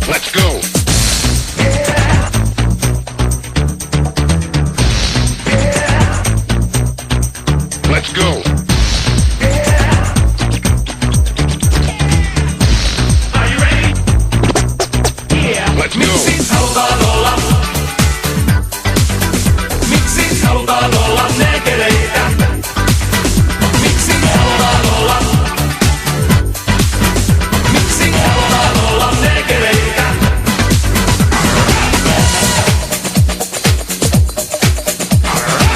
Let's go. Let's go. Are you ready? Yeah. Let's go. Miksi halutaan olla? Miksi halutaan olla nekeleitä? Miksi halutaan olla? Miksi halutaan olla nekeleitä?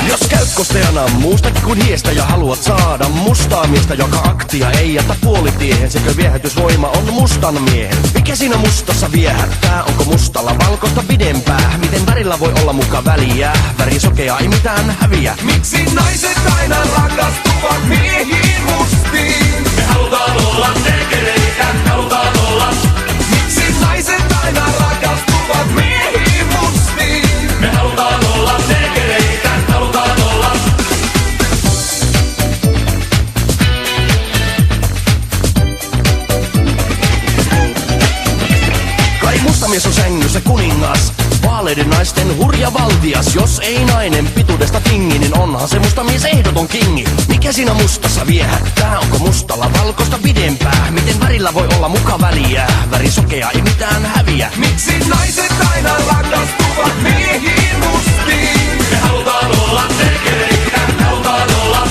Jos käyt kosteana muustakin kuin hiestä ja haluat saada mustaa miestä, joka aktia ei jätä puolitiehen, sekö viehätysvoima on mustan miehen? Mikä siinä mustassa viehättää? Onko mustalla valkoista pidempää? Miten värillä voi olla muka väliä? Väri sokea ei mitään häviä. Miksi naiset aina rakastuvat miehiin mustiin? Me halutaan olla nekeleitä, halutaan olla. Miksi naiset aina rakastuvat miehiin mustiin? Me halutaan olla nekeleitä, halutaan olla. Kai musta mies on sängyssä kuningas, vaaleiden naisten hurja valtias. Jos ei nainen pituudesta tingi, niin onhan se musta mies ehdoton kingi. Mikä siinä mustassa viehättää? Onko mustalla valkoista pidempää? Miten värillä voi olla muka väliä? Väri sokea ei mitään häviä. Miksi naiset aina rakastuvat miehiin mustiin? Me halutaan olla nekeleitä, halutaan olla.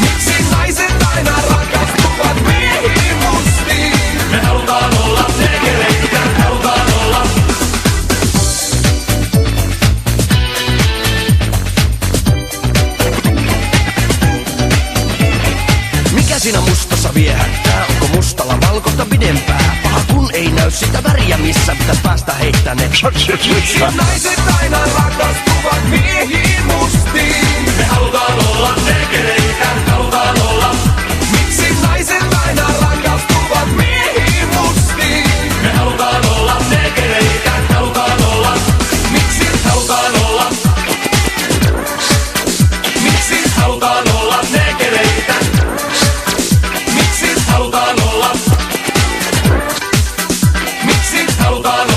Miksi naiset aina rakastuvat miehiin mustiin? Me halutaan olla nekeleitä, halutaan olla. Mikä siinä mustassa viehättää? Onko mustalla valkoista pidempää? Paha kun ei näy sitä väriä, missä pitäis päästä heittäne. Miksi naiset aina rakastuvat miehiin mustiin? Me halutaan olla nekeleitä, halutaan olla. Miksi naiset aina rakastuvat miehiin mustiin? Me halutaan olla nekeleitä, halutaan olla. Miksi halutaan olla? Miksi halutaan olla nekeleitä? Miksi halutaan olla? Miksi halutaan